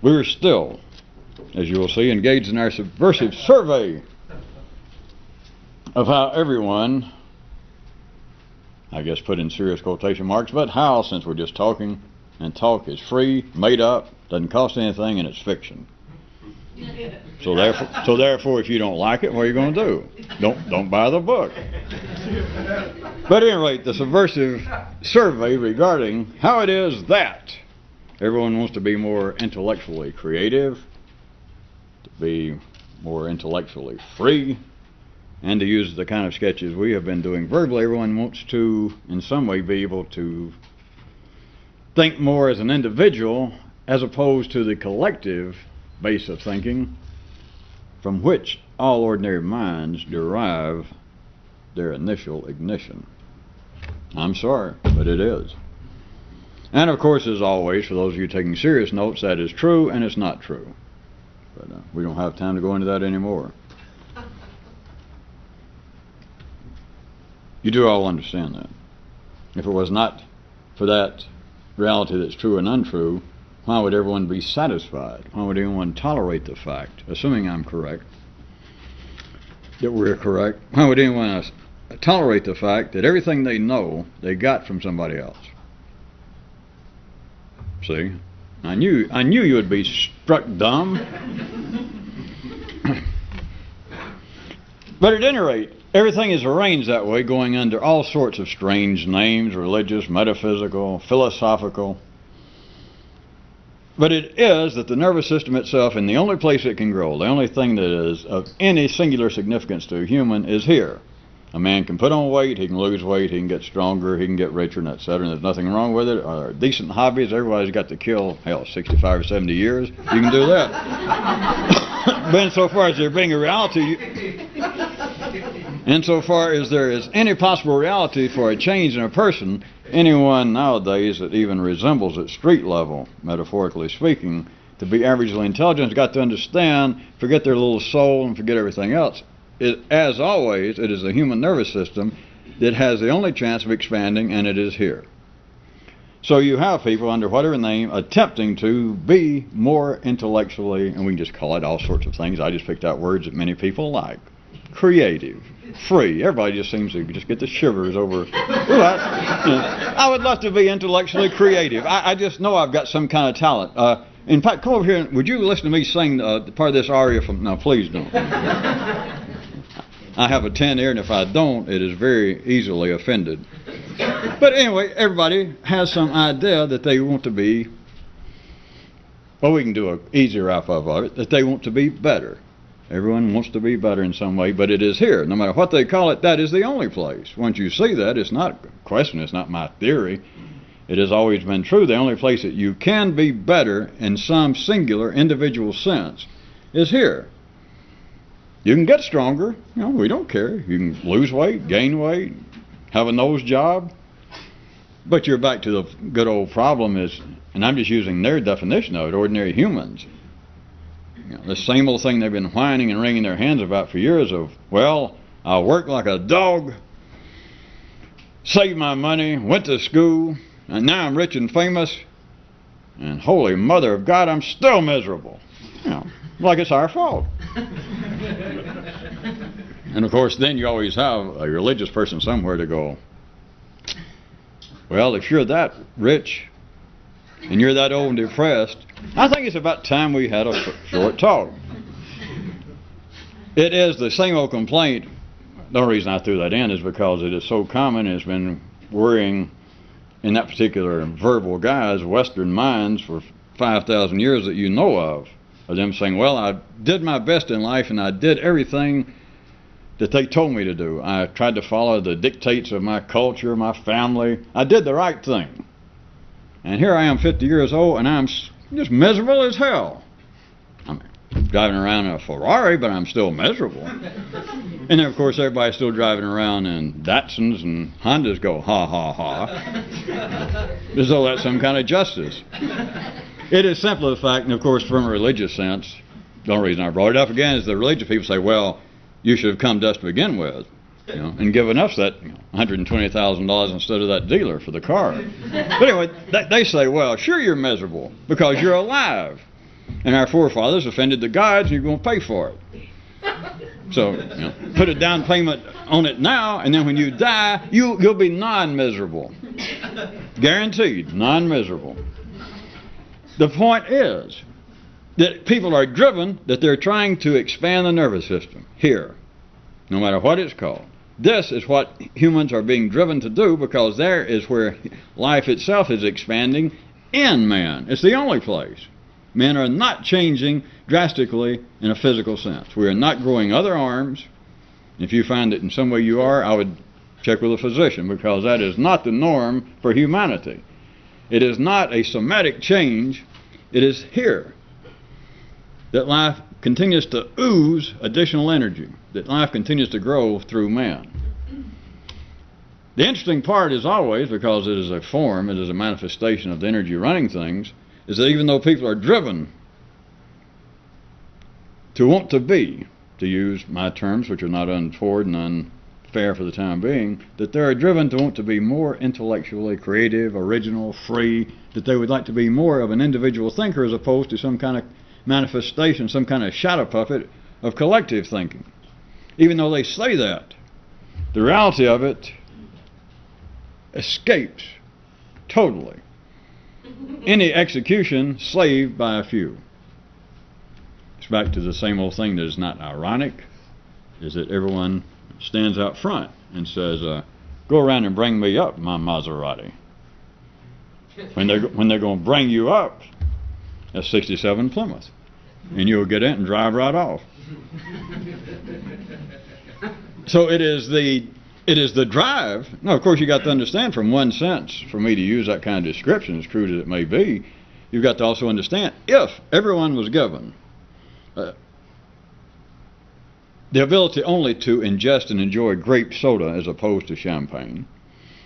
We are still, as you will see, engaged in our subversive survey of how everyone, I guess put in serious quotation marks, but how, since we're just talking, and talk is free, made up, doesn't cost anything, and it's fiction. So therefore, if you don't like it, what are you going to do? Don't buy the book. But at any rate, the subversive survey regarding how it is that everyone wants to be more intellectually creative, to be more intellectually free, and to use the kind of sketches we have been doing verbally. Everyone wants to, in some way, be able to think more as an individual as opposed to the collective base of thinking from which all ordinary minds derive their initial ignition. I'm sorry, but it is. And of course, as always, for those of you taking serious notes, that is true and it's not true. But we don't have time to go into that anymore. You do all understand that. If it was not for that reality that's true and untrue, why would everyone be satisfied? Why would anyone tolerate the fact, assuming I'm correct, that we're correct, why would anyone tolerate the fact that everything they know they got from somebody else? See? I knew you would be struck dumb. But at any rate, everything is arranged that way, going under all sorts of strange names, religious, metaphysical, philosophical. But it is that the nervous system itself, in the only place it can grow, the only thing that is of any singular significance to a human, is here. A man can put on weight, he can lose weight, he can get stronger, he can get richer, and etc. And there's nothing wrong with it. Decent hobbies, everybody's got to kill, 65 or 70 years. You can do that. But insofar as there being a reality, insofar as there is any possible reality for a change in a person, anyone nowadays that even resembles at street level, metaphorically speaking, to be averagely intelligent has got to understand, forget their little soul and forget everything else. As always, it is the human nervous system that has the only chance of expanding, and it is here. So you have people under whatever name attempting to be more intellectually, and we can just call it all sorts of things. I just picked out words that many people like. Creative, free. Everybody just seems to just get the shivers over. I would love to be intellectually creative. I just know I've got some kind of talent. In fact, come over here and would you listen to me sing part of this aria from... No, please don't. I have a 10 ear, and if I don't, it is very easily offended. But anyway, everybody has some idea that they want to be, well, we can do an easy wrap-up of it, that they want to be better. Everyone wants to be better in some way, but it is here. No matter what they call it, that is the only place. Once you see that, it's not a question, it's not my theory. It has always been true. The only place that you can be better in some singular individual sense is here. You can get stronger. We don't care. You can lose weight, gain weight, have a nose job. But you're back to the good old problem is, and I'm just using their definition of it, ordinary humans. The same old thing they've been whining and wringing their hands about for years of, well, I worked like a dog, saved my money, went to school, and now I'm rich and famous, and holy mother of God, I'm still miserable. Like it's our fault. And of course, then you always have a religious person somewhere to go, well, if you're that rich and you're that old and depressed, I think it's about time we had a short talk. It is the same old complaint. The only reason I threw that in is because it is so common and it's been worrying in that particular verbal guy's Western minds for 5,000 years that you know of them saying, well, I did my best in life and I did everything that they told me to do. I tried to follow the dictates of my culture, my family. I did the right thing. And here I am 50 years old and I'm just miserable as hell. I'm driving around in a Ferrari, but I'm still miserable. And then, of course, everybody's still driving around in Datsuns and Hondas go, ha, ha, ha. As though that's some kind of justice. It is simply the fact, and of course, from a religious sense, the only reason I brought it up again is the religious people say, well, you should have come to us to begin with, and given us that $120,000 instead of that dealer for the car. But anyway, they say, well, sure you're miserable because you're alive. And our forefathers offended the gods, and you're going to pay for it. So, put a down payment on it now, and then when you die, you'll be non-miserable. Guaranteed, non-miserable. The point is that people are driven, that they're trying to expand the nervous system here, no matter what it's called. This is what humans are being driven to do, because there is where life itself is expanding in man. It's the only place. Men are not changing drastically in a physical sense. We are not growing other arms. If you find that in some way you are, I would check with a physician, because that is not the norm for humanity. It is not a somatic change. It is here that life continues to ooze additional energy, that life continues to grow through man. The interesting part is always, because it is a form, it is a manifestation of the energy running things, is that even though people are driven to want to be, to use my terms, which are not untoward and unfair for the time being, that they are driven to want to be more intellectually creative, original, free, that they would like to be more of an individual thinker as opposed to some kind of manifestation, some kind of shadow puppet of collective thinking. Even though they say that, the reality of it escapes totally any execution slaved by a few. It's back to the same old thing that is not ironic, is that everyone stands out front and says, go around and bring me up my Maserati. When they're going to bring you up, that's 67 Plymouth. And you'll get in and drive right off. So it is the drive. Now, of course, you got to understand, from one sense, for me to use that kind of description, as crude as it may be, you've got to also understand, if everyone was given the ability only to ingest and enjoy grape soda as opposed to champagne,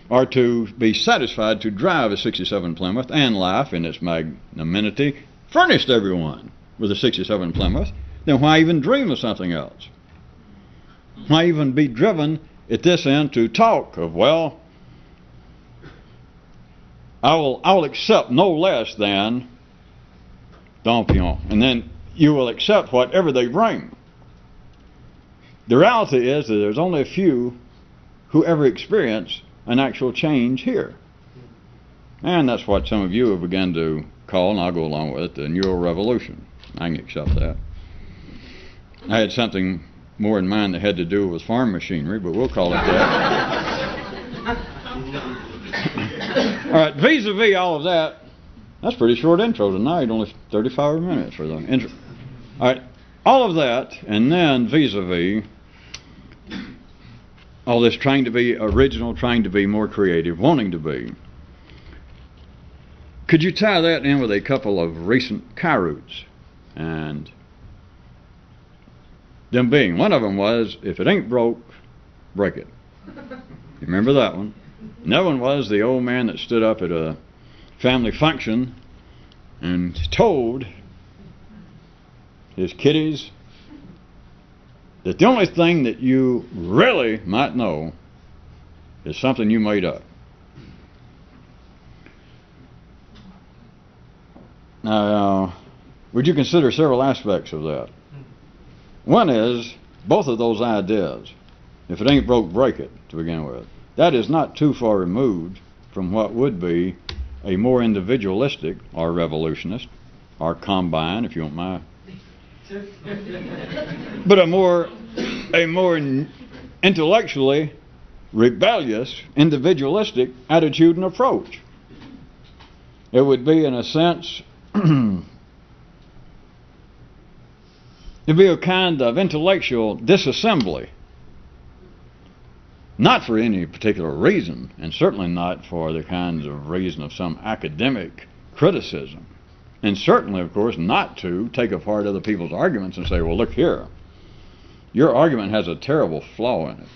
or to be satisfied to drive a 67 Plymouth and life in its magnanimity furnished everyone with a 67 Plymouth, then why even dream of something else? Why even be driven at this end to talk of, well, I'll accept no less than Dompion, and then you will accept whatever they bring. The reality is that there's only a few who ever experience an actual change here. And that's what some of you have begun to call, and I'll go along with it, the neural revolution. I can accept that. I had something more in mind that had to do with farm machinery, but we'll call it that. All right, vis-a-vis all of that, that's a pretty short intro tonight, only 35 minutes for the intro. All right, all of that, and then vis-a-vis all this trying to be original, trying to be more creative, wanting to be. Could you tie that in with a couple of recent Kairos? And them being, one of them was, if it ain't broke, break it. You remember that one? Another one was the old man that stood up at a family function and told his kiddies that the only thing that you really might know is something you made up. Now, would you consider several aspects of that? One is, both of those ideas, if it ain't broke, break it, to begin with. That is not too far removed from what would be a more individualistic, or revolutionist, or combine, if you want my... but a more intellectually rebellious, individualistic attitude and approach. It would be, in a sense, it'd be a kind of intellectual disassembly. Not for any particular reason, and certainly not for the kinds of reason of some academic criticism. And certainly, of course, not to take apart other people's arguments and say, well, look here, your argument has a terrible flaw in it.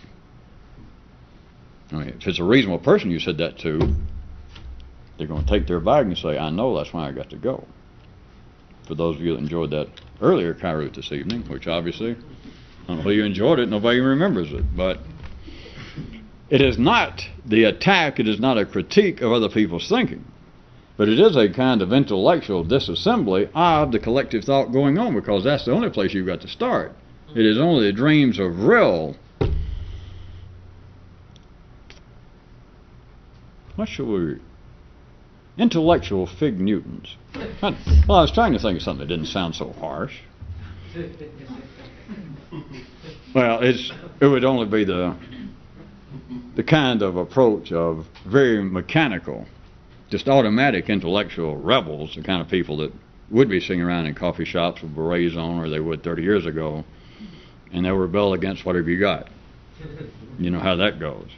I mean, if it's a reasonable person you said that to, they're going to take their bag and say, I know, that's why I got to go. For those of you that enjoyed that earlier Kairos this evening, which obviously, I don't know who you enjoyed it, nobody remembers it, but it is not the attack, it is not a critique of other people's thinking. But it is a kind of intellectual disassembly of the collective thought going on, because that's the only place you've got to start. It is only the dreams of real. What shall we... Intellectual fig Newtons. Well, I was trying to think of something that didn't sound so harsh. Well, it would only be the kind of approach of very mechanical, just automatic intellectual rebels, the kind of people that would be sitting around in coffee shops with berets on, or they would 30 years ago, and they'll rebel against whatever you got. You know how that goes.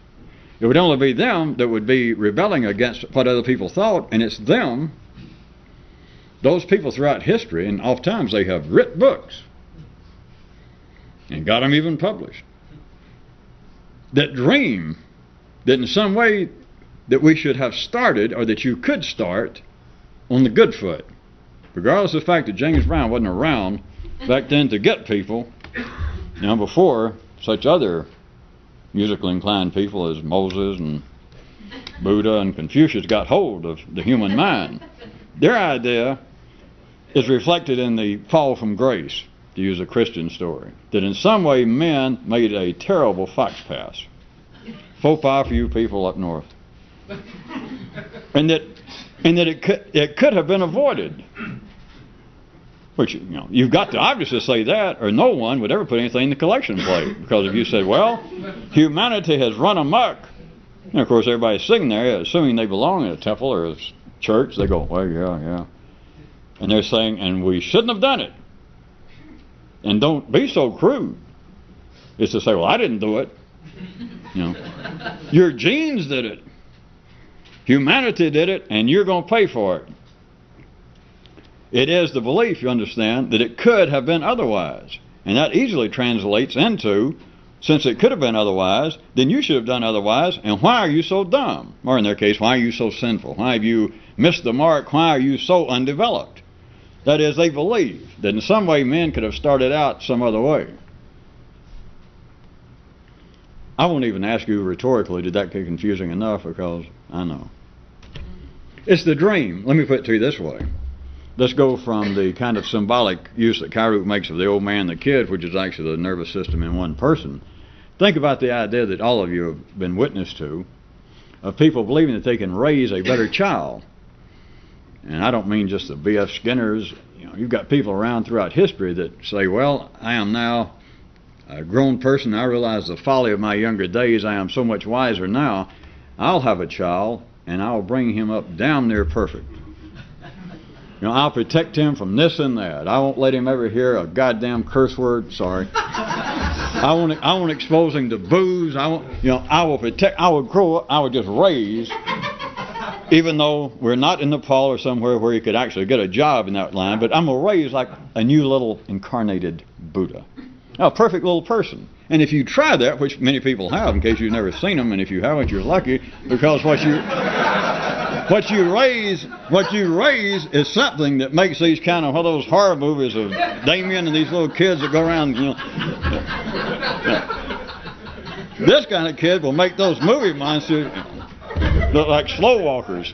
It would only be them that would be rebelling against what other people thought, and it's them, those people throughout history, and oftentimes they have writ books and got them even published, that dream that in some way that we should have started, or that you could start, on the good foot, regardless of the fact that James Brown wasn't around back then to get people, before such other musically inclined people as Moses and Buddha and Confucius got hold of the human mind. Their idea is reflected in the fall from grace, to use a Christian story, that in some way men made a terrible fox pass. Faux pas for you people up north. And that it could have been avoided. Which, you've got to obviously say that, or no one would ever put anything in the collection plate. Because if you said, well, humanity has run amok, and of course everybody's sitting there assuming they belong in a temple or a church, they go, well, yeah. And they're saying, and we shouldn't have done it. And don't be so crude. It's to say, well, I didn't do it. Your genes did it. Humanity did it, and you're going to pay for it. It is the belief, you understand, that it could have been otherwise. And that easily translates into, since it could have been otherwise, then you should have done otherwise, and why are you so dumb? Or in their case, why are you so sinful? Why have you missed the mark? Why are you so undeveloped? That is, they believe that in some way men could have started out some other way. I won't even ask you rhetorically, did that get confusing enough? Because I know. It's the dream. Let me put it to you this way. Let's go from the kind of symbolic use that Kyruk makes of the old man and the kid, which is actually the nervous system in one person. Think about the idea that all of you have been witness to, of people believing that they can raise a better child. And I don't mean just the B.F. Skinners. You've got people around throughout history that say, well, I am now a grown person. I realize the folly of my younger days. I am so much wiser now. I'll have a child, and I'll bring him up damn near perfect. I'll protect him from this and that. I won't let him ever hear a goddamn curse word. Sorry. I won't expose him to booze. I will protect. I will grow up. I will just raise. Even though we're not in Nepal or somewhere where you could actually get a job in that line, but I'm going to raise like a new little incarnated Buddha. A perfect little person. And if you try that, which many people have, in case you've never seen them, and if you haven't, you're lucky, because what you raise is something that makes these kind of those horror movies of Damien and these little kids that go around, This kind of kid will make those movie monsters look like slow walkers.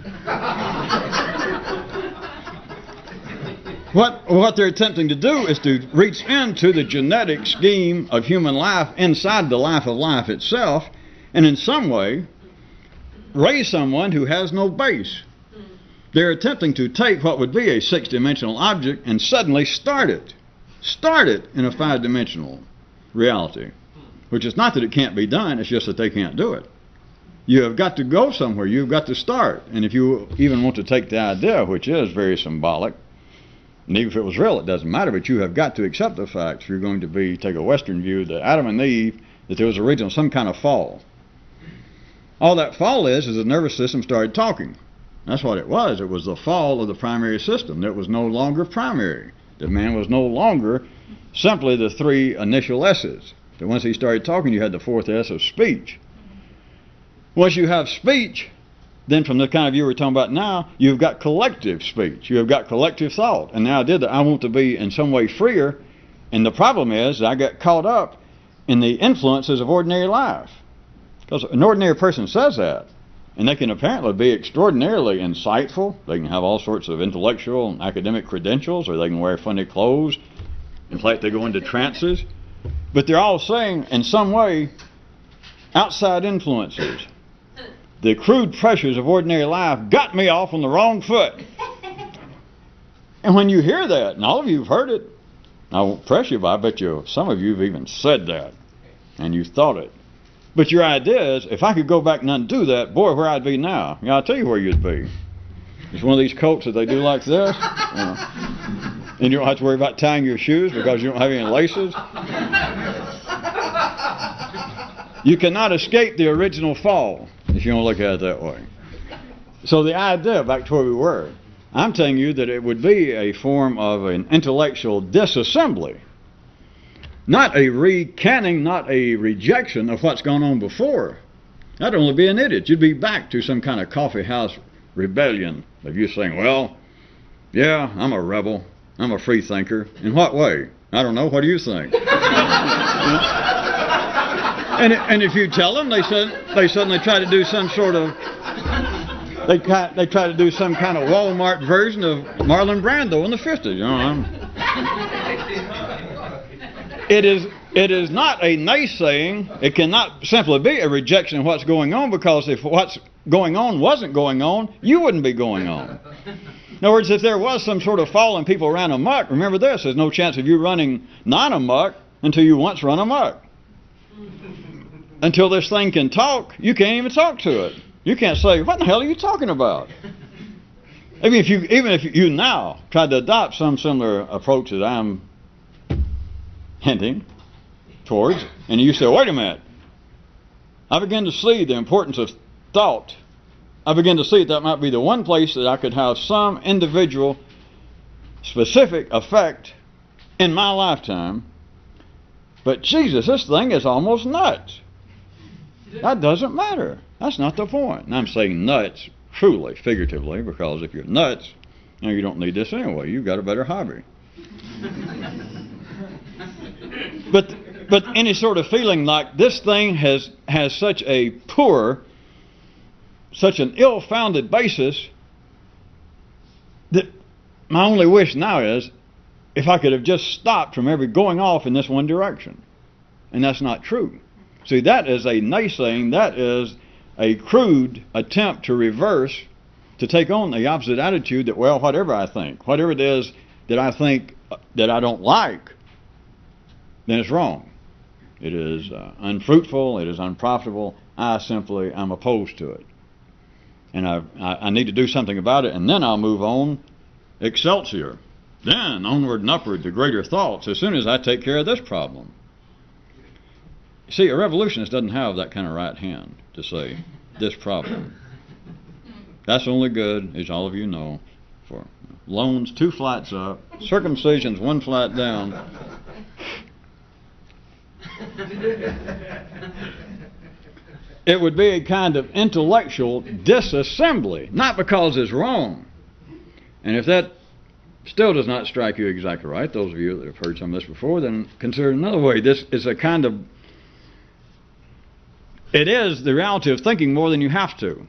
What they're attempting to do is to reach into the genetic scheme of human life inside the life of life itself, and in some way raise someone who has no base. They're attempting to take what would be a six-dimensional object and suddenly start it in a five-dimensional reality, which is not that it can't be done, it's just that they can't do it. You have got to go somewhere. You've got to start. And if you even want to take the idea, which is very symbolic, and even if it was real, it doesn't matter, but you have got to accept the fact, if you're going to take a Western view, that Adam and Eve, that there was originally some kind of fall. All that fall is the nervous system started talking. That's what it was. It was the fall of the primary system. It was no longer primary. The man was no longer simply the three initial S's. But once he started talking, you had the fourth S of speech. Once you have speech, then from the kind of view we're talking about now, you've got collective speech. You have got collective thought. And now I did that. I want to be in some way freer. And the problem is that I got caught up in the influences of ordinary life. Because an ordinary person says that. And they can apparently be extraordinarily insightful. They can have all sorts of intellectual and academic credentials, or they can wear funny clothes. In fact, they go into trances. But they're all saying, in some way, outside influences. The crude pressures of ordinary life got me off on the wrong foot. And when you hear that, and all of you have heard it, I won't press you, but I bet you some of you have even said that, and you thought it. But your idea is, if I could go back and undo that, boy, where I'd be now. Yeah, I'll tell you where you'd be. It's one of these coats that they do like this. And you don't have to worry about tying your shoes because you don't have any laces. You cannot escape the original fall, if you don't look at it that way. So the idea, back to where we were, I'm telling you that it would be a form of an intellectual disassembly. Not a recanting, not a rejection of what's gone on before. That'd only be an idiot. You'd be back to some kind of coffee house rebellion of you saying, well, yeah, I'm a rebel. I'm a free thinker. In what way? I don't know. What do you think? And if you tell them, they suddenly try to do some sort of, they try to do some kind of Walmart version of Marlon Brando in the 50s. You know, it is not a naysaying. It cannot simply be a rejection of what's going on, because if what's going on wasn't going on, you wouldn't be going on. In other words, if there was some sort of fall and people ran amok, remember this, there's no chance of you running non-amok until you once run amok. Until this thing can talk, you can't even talk to it. You can't say, what the hell are you talking about? I mean, even if you now try to adopt some similar approach that I'm hinting towards, and you say, wait a minute, I begin to see the importance of thought. I begin to see that might be the one place that I could have some individual specific effect in my lifetime. But Jesus, this thing is almost nuts. That doesn't matter. That's not the point. And I'm saying nuts truly, figuratively, because if you're nuts, you don't need this anyway. You've got a better hobby. But any sort of feeling like this thing has such a poor, such an ill-founded basis, that my only wish now is if I could have just stopped from ever going off in this one direction. And that's not true. See, that is a naysaying, that is a crude attempt to reverse, to take on the opposite attitude that, well, whatever I think, whatever it is that I think that I don't like, then it's wrong. It is unfruitful, it is unprofitable, I'm opposed to it. And I need to do something about it, and then I'll move on, excelsior. Then, onward and upward to greater thoughts, as soon as I take care of this problem. See, a revolutionist doesn't have that kind of right hand to say, this problem. That's only good, as all of you know, for loans 2 flights up, circumcisions 1 flight down. It would be a kind of intellectual disassembly, not because it's wrong. And if that still does not strike you exactly right, those of you that have heard some of this before, then consider it another way. This is a kind of, it is the reality of thinking more than you have to.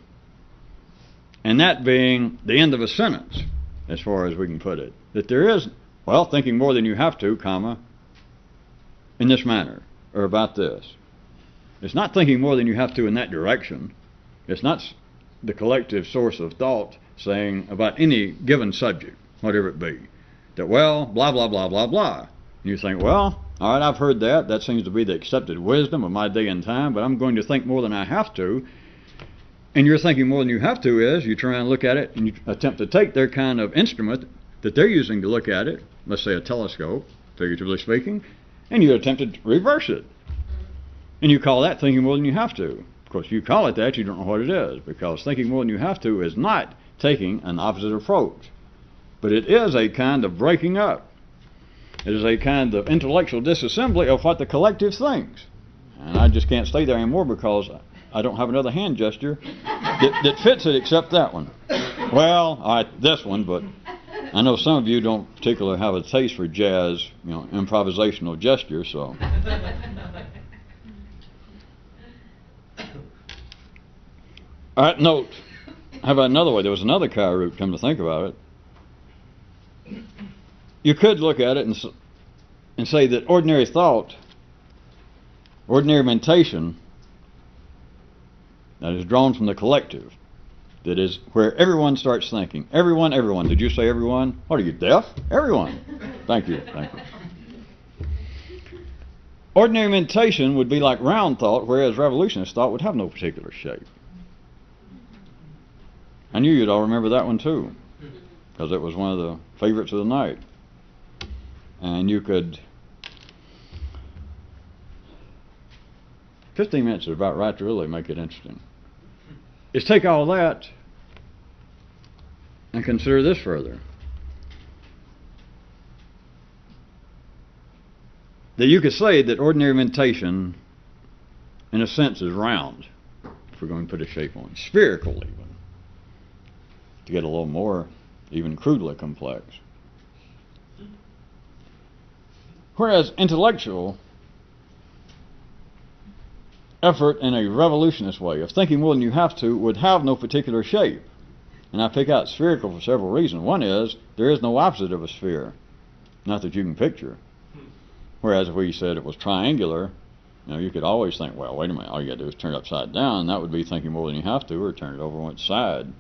And that being the end of a sentence, as far as we can put it. That there is, well, thinking more than you have to, comma, in this manner, or about this. It's not thinking more than you have to in that direction. It's not the collective source of thought saying about any given subject, whatever it be, that, well, blah, blah, blah, blah, blah. And you think, well, all right, I've heard that. That seems to be the accepted wisdom of my day and time, but I'm going to think more than I have to. And your thinking more than you have to is you try and look at it and you attempt to take their kind of instrument that they're using to look at it, let's say a telescope, figuratively speaking, and you attempt to reverse it. And you call that thinking more than you have to. Of course, you call it that, you don't know what it is, because thinking more than you have to is not taking an opposite approach. But it is a kind of breaking up. It is a kind of intellectual disassembly of what the collective thinks. And I just can't stay there anymore because I don't have another hand gesture that fits it except that one. Well, all right, this one, but I know some of you don't particularly have a taste for jazz, improvisational gestures, so. All right, note. How about another way? There was another chi root, come to think about it. You could look at it and say that ordinary thought, ordinary mentation, that is drawn from the collective, that is where everyone starts thinking. Everyone. Did you say everyone? What are you, deaf? Everyone. Thank you. Ordinary mentation would be like round thought, whereas revolutionist thought would have no particular shape. I knew you'd all remember that one too, because it was one of the favorites of the night. And you could... 15 minutes is about right to really make it interesting. Is take all that and consider this further. That you could say that ordinary mentation, in a sense, is round, if we're going to put a shape on it, spherical even, to get a little more, even crudely complex. Whereas intellectual effort in a revolutionist way of thinking more than you have to would have no particular shape. And I pick out spherical for several reasons. One is, there is no opposite of a sphere, not that you can picture. Whereas if we said it was triangular, you could always think, well, wait a minute, all you got to do is turn it upside down, and that would be thinking more than you have to, or turn it over on its side.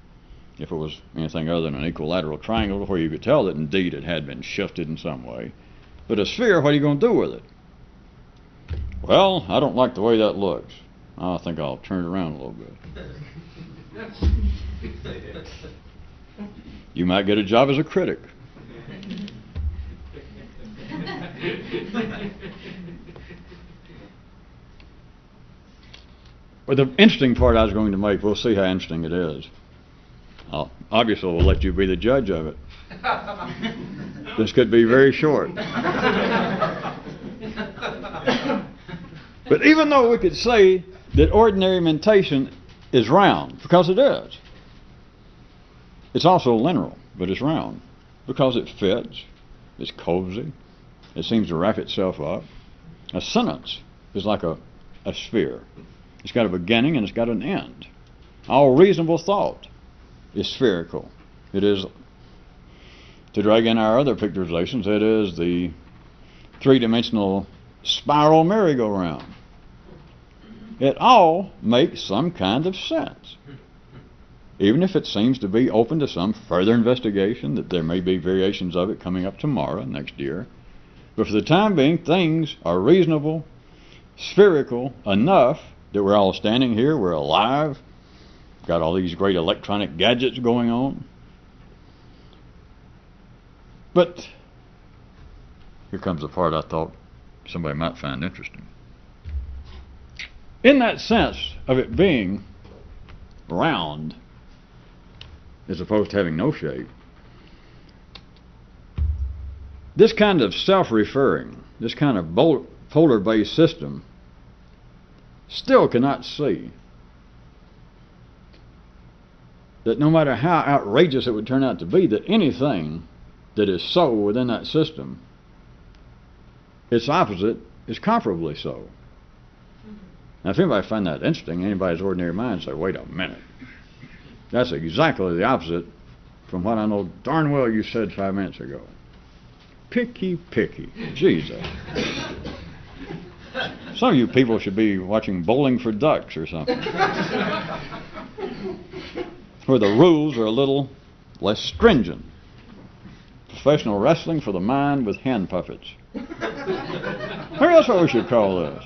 If it was anything other than an equilateral triangle, where you could tell that indeed it had been shifted in some way. But a sphere, what are you going to do with it? Well, I don't like the way that looks. I think I'll turn it around a little bit. You might get a job as a critic. But the interesting part I was going to make, we'll see how interesting it is. Obviously, we'll let you be the judge of it. This could be very short. But even though we could say that ordinary mentation is round, because it is, it's also linear, but it's round, because it fits, it's cozy, it seems to wrap itself up. A sentence is like a sphere. It's got a beginning and it's got an end. All reasonable thought is spherical. It is, to drag in our other picturizations, it is the three-dimensional spiral merry-go-round. It all makes some kind of sense. Even if it seems to be open to some further investigation, that there may be variations of it coming up tomorrow, next year. But for the time being, things are reasonable, spherical enough that we're all standing here, we're alive, got all these great electronic gadgets going on. But here comes the part I thought somebody might find interesting. In that sense of it being round, as opposed to having no shape, this kind of self-referring, this kind of polar-based system still cannot see that no matter how outrageous it would turn out to be, that anything that is so within that system, its opposite is comparably so. Now, if anybody find that interesting, anybody's ordinary mind say, wait a minute. That's exactly the opposite from what I know darn well you said 5 minutes ago. Picky. Jesus. Some of you people should be watching Bowling for Ducks or something. Where the rules are a little less stringent. Professional wrestling for the mind with hand puppets. Maybe that's what we should call this.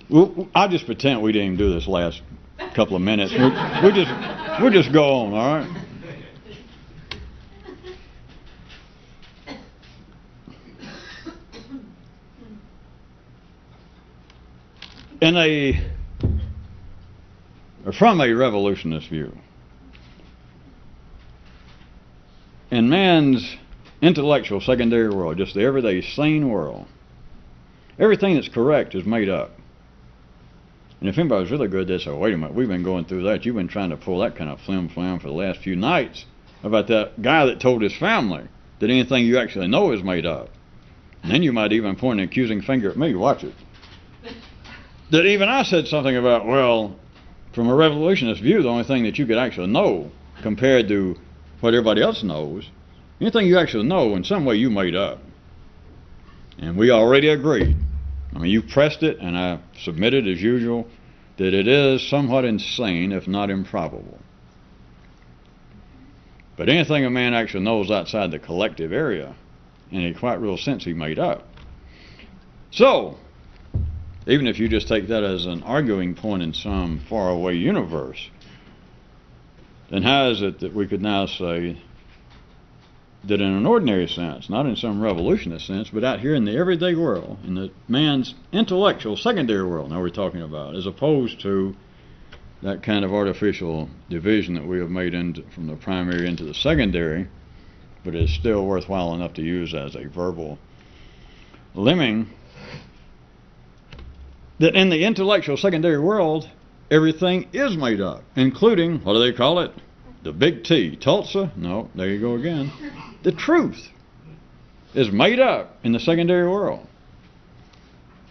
Well, I'll just pretend we didn't even do this last couple of minutes. We'll just go on, all right? From a revolutionist view, in man's intellectual secondary world, just the everyday sane world, everything that's correct is made up. And if anybody's really good, they say, wait a minute, we've been going through that. You've been trying to pull that kind of flim-flam for the last few nights about that guy that told his family that anything you actually know is made up. And then you might even point an accusing finger at me. Watch it. That even I said something about, well, from a revolutionist view, the only thing that you could actually know compared to what everybody else knows, anything you actually know in some way you made up. And we already agreed. I mean, you pressed it, and I submitted as usual, that it is somewhat insane, if not improbable. But anything a man actually knows outside the collective area, in a quite real sense, he made up. So, even if you just take that as an arguing point in some faraway universe, then how is it that we could now say that in an ordinary sense, not in some revolutionist sense, but out here in the everyday world, in the man's intellectual secondary world, now we're talking about, as opposed to that kind of artificial division that we have made from the primary into the secondary, but is still worthwhile enough to use as a verbal liming, that in the intellectual secondary world, everything is made up, including, what do they call it? The big T. Tulsa? No, there you go again. The truth is made up in the secondary world.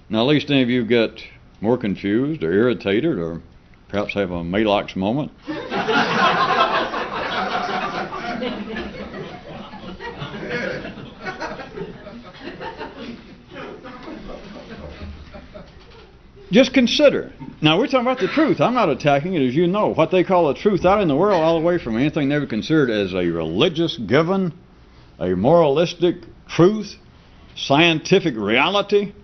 Now, at least any of you get more confused or irritated or perhaps have a Malox moment. Just consider. Now, we're talking about the truth. I'm not attacking it, as you know. What they call the truth out in the world, all the way from anything never considered as a religious given, a moralistic truth, scientific reality.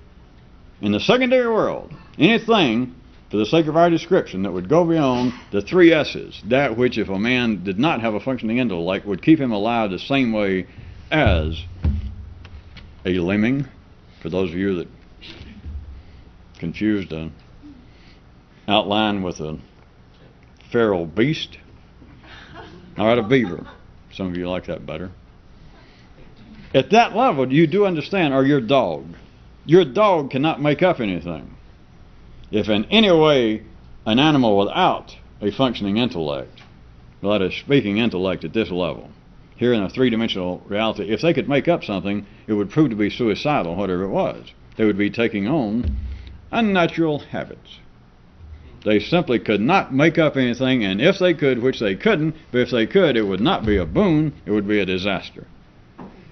In the secondary world, anything, for the sake of our description, that would go beyond the three S's, that which, if a man did not have a functioning intellect, would keep him alive the same way as a lemming, for those of you that confused an outline with a feral beast. All right, a beaver. Some of you like that better. At that level, you do understand, or your dog. Your dog cannot make up anything. If in any way an animal without a functioning intellect, without a speaking intellect at this level, here in a three-dimensional reality, if they could make up something, it would prove to be suicidal, whatever it was. They would be taking on unnatural habits. They simply could not make up anything, and if they could, which they couldn't, but if they could, it would not be a boon, it would be a disaster.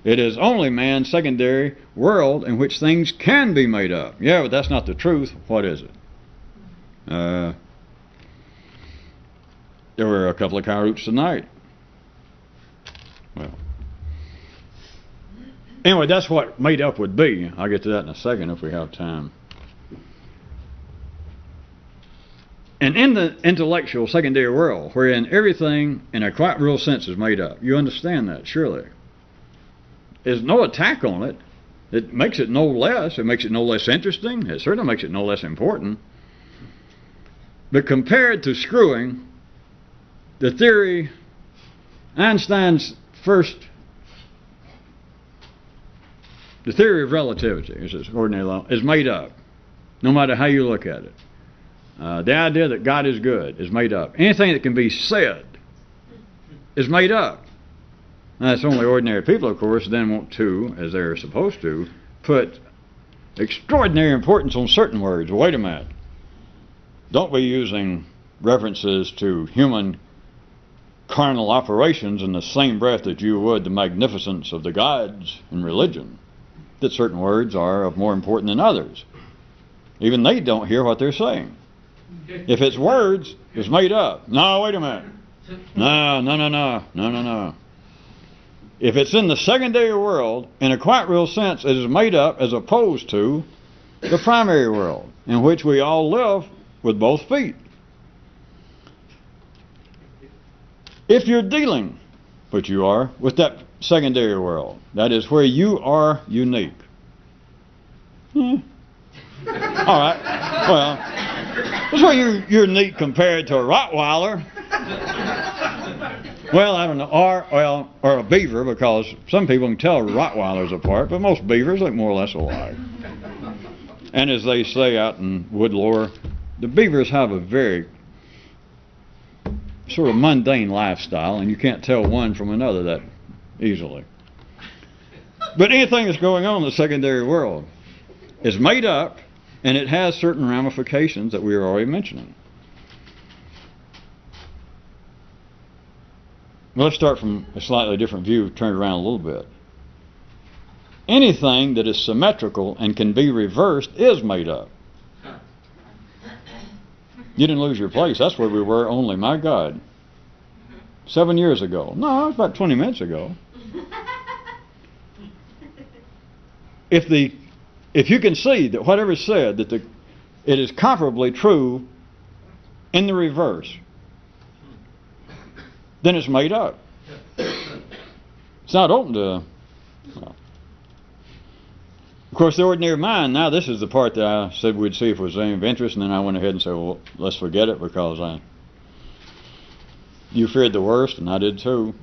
It is only man's secondary world in which things can be made up. Yeah, but that's not the truth. What is it? There were a couple of coyotes tonight. Well, anyway, that's what made up would be. I'll get to that in a second if we have time. And in the intellectual secondary world, wherein everything in a quite real sense is made up, you understand that, surely. There's no attack on it. It makes it no less. It makes it no less interesting. It certainly makes it no less important. But compared to screwing, the theory, Einstein's first, the theory of relativity, is ordinary law, is made up, no matter how you look at it. The idea that God is good is made up. Anything that can be said is made up. Now, it's only ordinary people, of course, then want to, as they're supposed to, put extraordinary importance on certain words. Wait a minute. Don't be using references to human carnal operations in the same breath that you would the magnificence of the gods in religion. That certain words are of more importance than others. Even they don't hear what they're saying. If it's words, it's made up. No, wait a minute. No. If it's in the secondary world, in a quite real sense, it is made up as opposed to the primary world, in which we all live with both feet. If you're dealing, which you are, with that secondary world, that is where you are unique. All right. Well, that's where you're unique compared to a Rottweiler. Well, I don't know, or a beaver, because some people can tell Rottweilers apart, but most beavers look more or less alike. And as they say out in wood lore, the beavers have a very sort of mundane lifestyle, and you can't tell one from another that easily. But anything that's going on in the secondary world is made up, and it has certain ramifications that we were already mentioning. Well, let's start from a slightly different view, turn it around a little bit. Anything that is symmetrical and can be reversed is made up. You didn't lose your place. That's where we were only, my God. 7 years ago. No, it was about 20 minutes ago. If you can see that whatever is said, that it is comparably true in the reverse, then it's made up. It's not open to... Well. Of course, the ordinary mind, now this is the part that I said we'd see if it was any of interest, and then I went ahead and said, well, let's forget it, because you feared the worst, and I did too.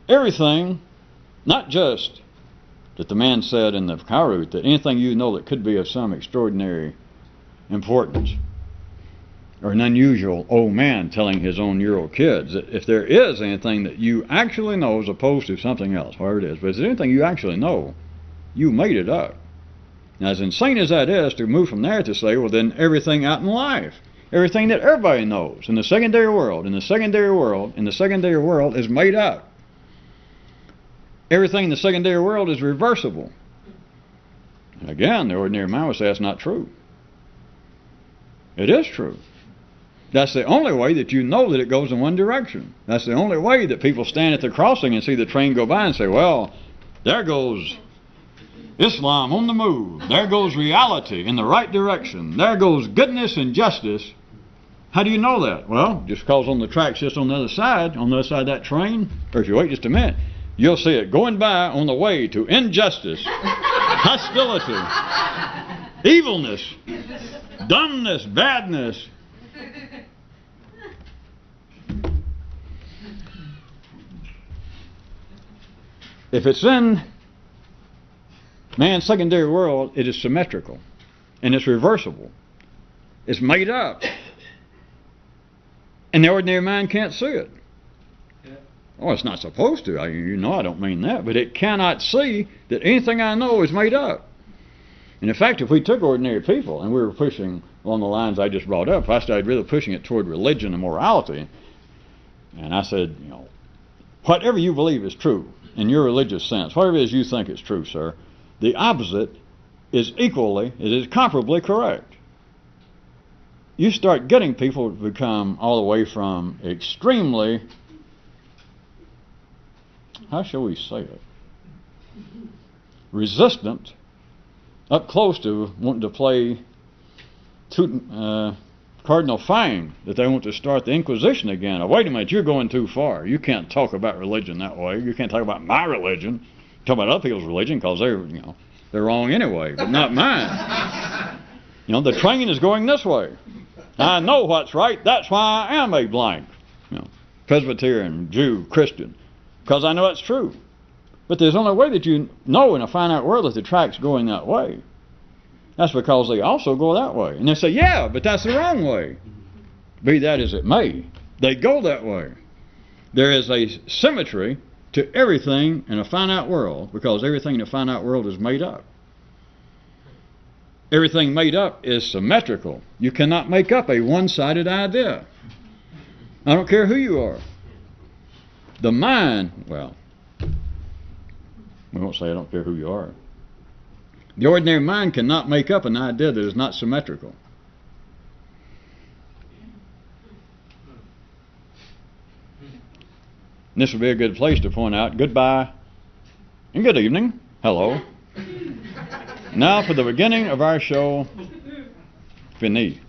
Everything, not just that the man said in the cow root, that anything you know that could be of some extraordinary importance, or an unusual old man telling his own year old kids, that if there is anything that you actually know as opposed to something else, whatever it is, but if there's anything you actually know, you made it up. Now, as insane as that is, to move from there to say, well, then everything out in life, everything that everybody knows in the secondary world, is made up. Everything in the secondary world is reversible. And again, the ordinary mind would say that's not true. It is true. That's the only way that you know that it goes in one direction. That's the only way that people stand at the crossing and see the train go by and say, well, there goes Islam on the move. There goes reality in the right direction. There goes goodness and justice. How do you know that? Well, just because on the tracks just on the other side of that train, or if you wait just a minute, you'll see it going by on the way to injustice, hostility, evilness, dumbness, badness. If it's in man's secondary world, it is symmetrical and it's reversible. It's made up. And the ordinary mind can't see it. Oh, it's not supposed to. You know I don't mean that. But it cannot see that anything I know is made up. And in fact, if we took ordinary people and we were pushing along the lines I just brought up, if I started really pushing it toward religion and morality, and I said, you know, whatever you believe is true in your religious sense, whatever it is you think is true, sir, the opposite is comparably correct. You start getting people to become all the way from extremely, how shall we say it, resistant, up close to wanting to play Cardinal Fine, that they want to start the Inquisition again. Oh, wait a minute, you're going too far. You can't talk about religion that way. You can't talk about my religion. Talk about other people's religion, because they're wrong anyway, but not mine. The train is going this way. I know what's right. That's why I am a blank. Presbyterian, Jew, Christian, because I know it's true. But there's only a way that you know in a finite world that the track's going that way. That's because they also go that way. And they say, yeah, but that's the wrong way. Be that as it may, they go that way. There is a symmetry to everything in a finite world, because everything in a finite world is made up. Everything made up is symmetrical. You cannot make up a one-sided idea. I don't care who you are. The mind, well, we won't say I don't care who you are. The ordinary mind cannot make up an idea that is not symmetrical. And this would be a good place to point out goodbye and good evening. Hello. Now for the beginning of our show, fini.